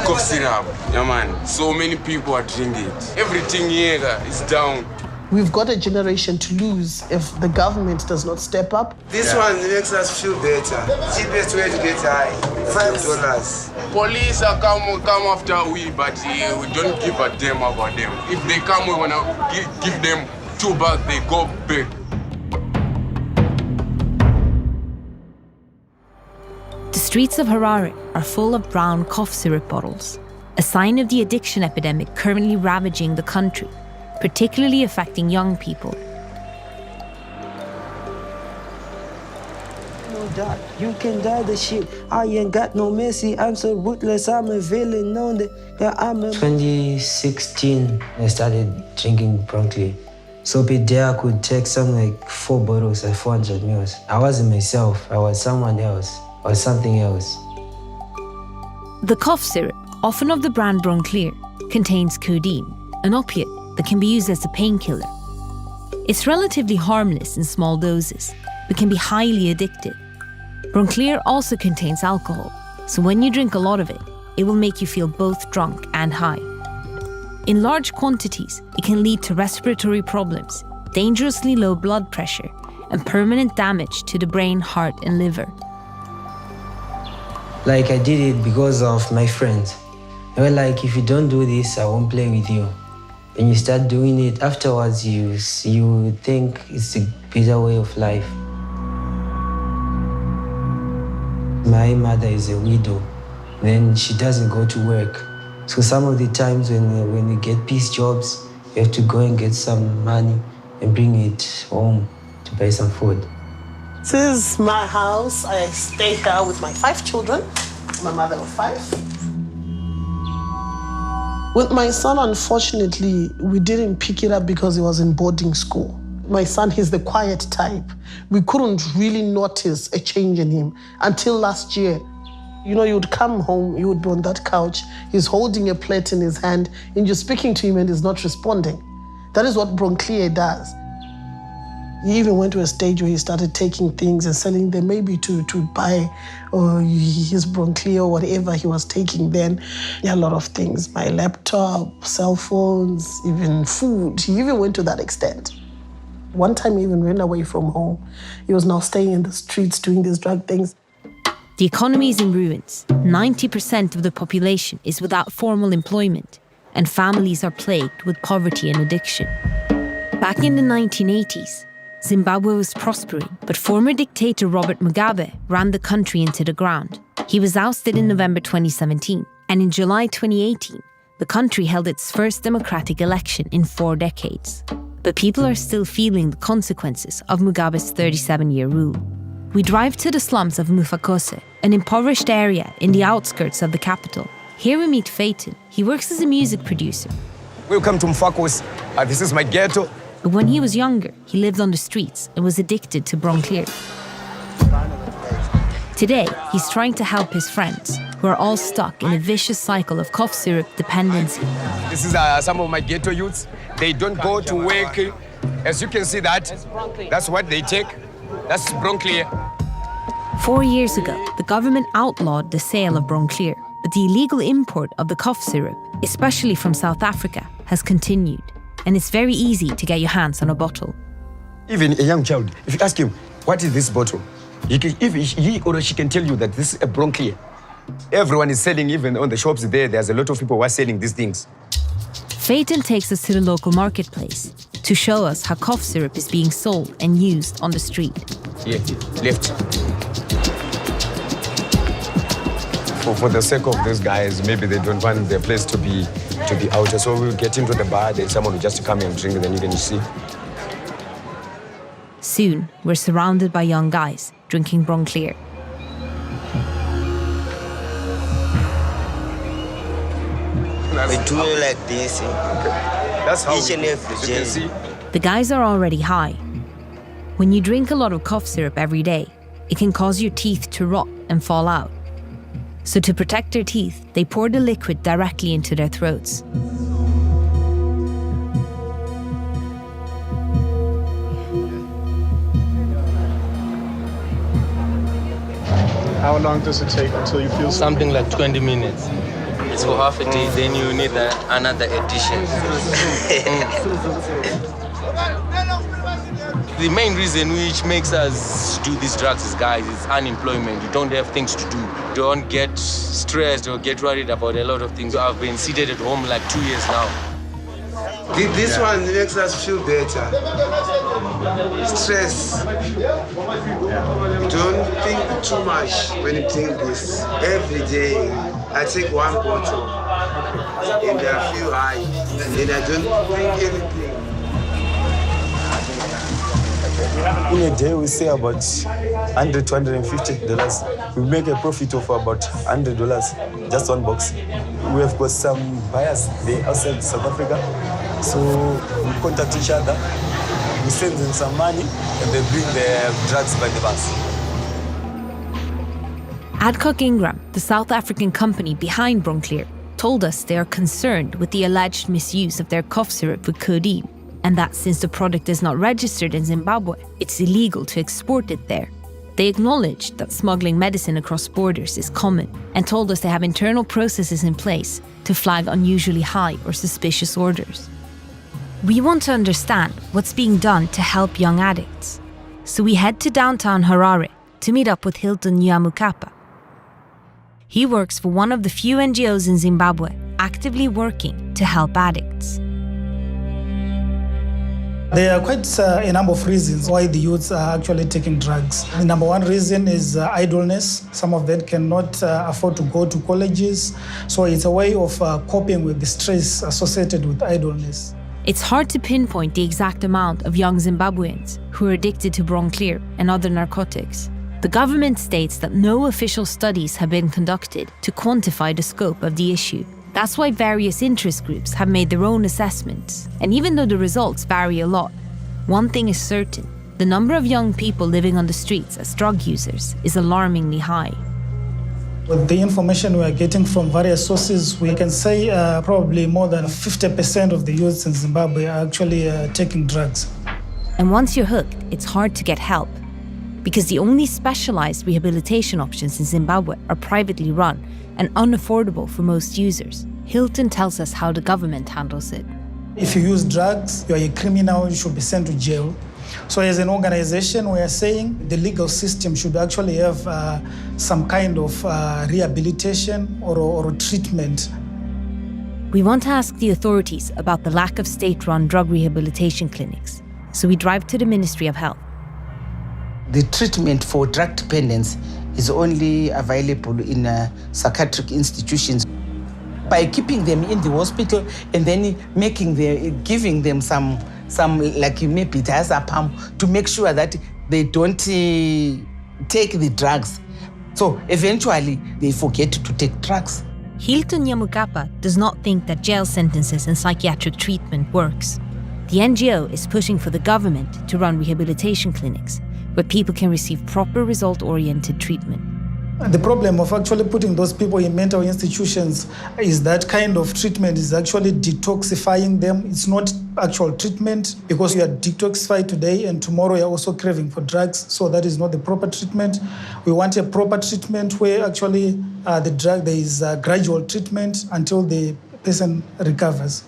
Cough syrup, yeah man. So many people are drinking it. Everything here is down. We've got a generation to lose if the government does not step up. This one makes us feel better. Cheapest way to get high, $5. Police are come after we, but we don't give a damn about them. If they come, we wanna give them $2, they go back. The streets of Harare are full of brown cough syrup bottles, a sign of the addiction epidemic currently ravaging the country, particularly affecting young people. No doubt, you can die the shit. I ain't got no mercy. I'm so ruthless. I'm a villain. On the 2016, I started drinking promptly. So per day I could take something like 4 bottles at 400 mils. I wasn't myself. I was someone else or something else. The cough syrup, often of the brand Bronclear, contains codeine, an opiate that can be used as a painkiller. It's relatively harmless in small doses, but can be highly addictive. Bronclear also contains alcohol, so when you drink a lot of it, it will make you feel both drunk and high. In large quantities, it can lead to respiratory problems, dangerously low blood pressure, and permanent damage to the brain, heart, and liver. Like I did it because of my friends. They were like, if you don't do this, I won't play with you. When you start doing it, afterwards you think it's a better way of life. My mother is a widow, then she doesn't go to work. So some of the times when you get piece jobs, you have to go and get some money and bring it home to buy some food. This is my house. I stay here with my 5 children, my mother of 5. With my son, unfortunately, we didn't pick it up because he was in boarding school. My son, he's the quiet type. We couldn't really notice a change in him until last year. You know, you would come home, you would be on that couch, he's holding a plate in his hand, and you're speaking to him and he's not responding. That is what Bronclear does. He even went to a stage where he started taking things and selling them, maybe to buy his Bronclear or whatever he was taking then. Yeah, a lot of things, my laptop, cell phones, even food. He even went to that extent. One time he even ran away from home. He was now staying in the streets doing these drug things. The economy is in ruins. 90% of the population is without formal employment, and families are plagued with poverty and addiction. Back in the 1980s, Zimbabwe was prospering, but former dictator Robert Mugabe ran the country into the ground. He was ousted in November 2017, and in July 2018, the country held its first democratic election in 4 decades. But people are still feeling the consequences of Mugabe's 37-year rule. We drive to the slums of Mufakose, an impoverished area in the outskirts of the capital. Here we meet Phaeton. He works as a music producer. Welcome to Mufakose. This is my ghetto. But when he was younger, he lived on the streets and was addicted to Bronclear. Today, he's trying to help his friends, who are all stuck in a vicious cycle of cough syrup dependency. This is some of my ghetto youths. They don't go to work. As you can see that's what they take. That's Bronclear. 4 years ago, the government outlawed the sale of Bronclear, but the illegal import of the cough syrup, especially from South Africa, has continued. And it's very easy to get your hands on a bottle. Even a young child, if you ask him, what is this bottle? He or she can tell you that this is a Bronclear. Everyone is selling, even on the shops there's a lot of people who are selling these things. Phaeton takes us to the local marketplace to show us how cough syrup is being sold and used on the street. Yeah, left. For the sake of those guys, maybe they don't want their place to be out. So we'll get into the bar, then someone will just come and drink, then you can see. Soon, we're surrounded by young guys drinking Bronclear. We do it like this. That's how each and every day. The guys are already high. When you drink a lot of cough syrup every day, it can cause your teeth to rot and fall out. So to protect their teeth, they pour the liquid directly into their throats. How long does it take until you feel Something like 20 minutes. It's for half a day, then you need another edition. The main reason which makes us do these drugs is, guys, is unemployment. You don't have things to do. You don't get stressed or get worried about a lot of things. I've been seated at home like 2 years now. This one makes us feel better. Stress. Don't think too much when you drink this. Every day, I take 1 bottle and I feel high and I don't think anything. In a day, we say about $100 to $150. We make a profit of about $100, just 1 box. We have got some buyers there outside South Africa. So we contact each other, we send them some money, and they bring the drugs by the bus. Adcock Ingram, the South African company behind Bronclear, told us they are concerned with the alleged misuse of their cough syrup with codeine, and that since the product is not registered in Zimbabwe, it's illegal to export it there. They acknowledged that smuggling medicine across borders is common and told us they have internal processes in place to flag unusually high or suspicious orders. We want to understand what's being done to help young addicts. So we head to downtown Harare to meet up with Hilton Nyamukapa. He works for one of the few NGOs in Zimbabwe actively working to help addicts. There are quite a number of reasons why the youths are actually taking drugs. The number one reason is idleness. Some of them cannot afford to go to colleges, so it's a way of coping with the stress associated with idleness. It's hard to pinpoint the exact amount of young Zimbabweans who are addicted to Bronclear and other narcotics. The government states that no official studies have been conducted to quantify the scope of the issue. That's why various interest groups have made their own assessments. And even though the results vary a lot, one thing is certain: the number of young people living on the streets as drug users is alarmingly high. With the information we are getting from various sources, we can say probably more than 50% of the youths in Zimbabwe are actually taking drugs. And once you're hooked, it's hard to get help, because the only specialized rehabilitation options in Zimbabwe are privately run and unaffordable for most users. Hilton tells us how the government handles it. If you use drugs, you are a criminal, you should be sent to jail. So as an organization, we are saying the legal system should actually have some kind of rehabilitation or treatment. We want to ask the authorities about the lack of state-run drug rehabilitation clinics, so we drive to the Ministry of Health. The treatment for drug dependence is only available in psychiatric institutions. By keeping them in the hospital and then giving them some like maybe diazepam to make sure that they don't take the drugs. So eventually they forget to take drugs. Hilton Nyamukapa does not think that jail sentences and psychiatric treatment works. The NGO is pushing for the government to run rehabilitation clinics where people can receive proper result-oriented treatment. The problem of actually putting those people in mental institutions is that kind of treatment is actually detoxifying them. It's not actual treatment, because you are detoxified today and tomorrow you're also craving for drugs. So that is not the proper treatment. We want a proper treatment where actually there is a gradual treatment until the person recovers.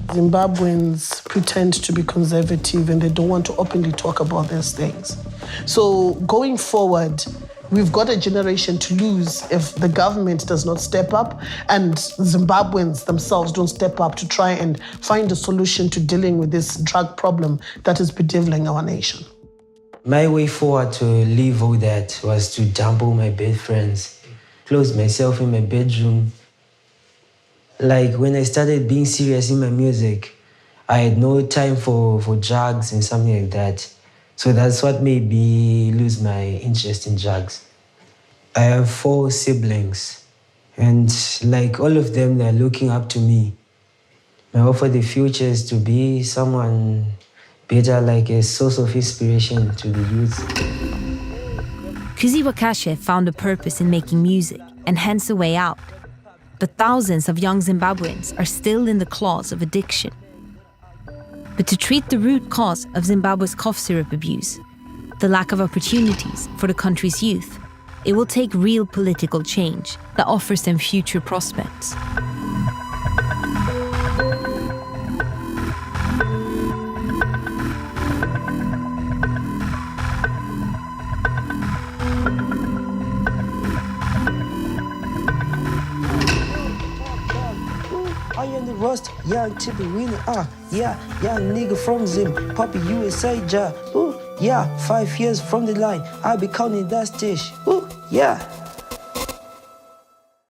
Zimbabweans pretend to be conservative and they don't want to openly talk about these things. So going forward, we've got a generation to lose if the government does not step up and Zimbabweans themselves don't step up to try and find a solution to dealing with this drug problem that is bedeviling our nation. My way forward to leave all that was to dump all my bad friends, close myself in my bedroom. Like when I started being serious in my music, I had no time for drugs and something like that. So that's what made me lose my interest in drugs. I have 4 siblings, and like all of them, they're looking up to me. My hope for the future is to be someone better, like a source of inspiration to the youth. Kuzi Wakashe found a purpose in making music and hence a way out. But thousands of young Zimbabweans are still in the claws of addiction. But to treat the root cause of Zimbabwe's cough syrup abuse, the lack of opportunities for the country's youth, it will take real political change that offers them future prospects. I am the Rust, young tippy winner, yeah, young nigga from Zim, Poppy USA, ja, yeah, 5 years from the line, I'll be counting that stash, yeah.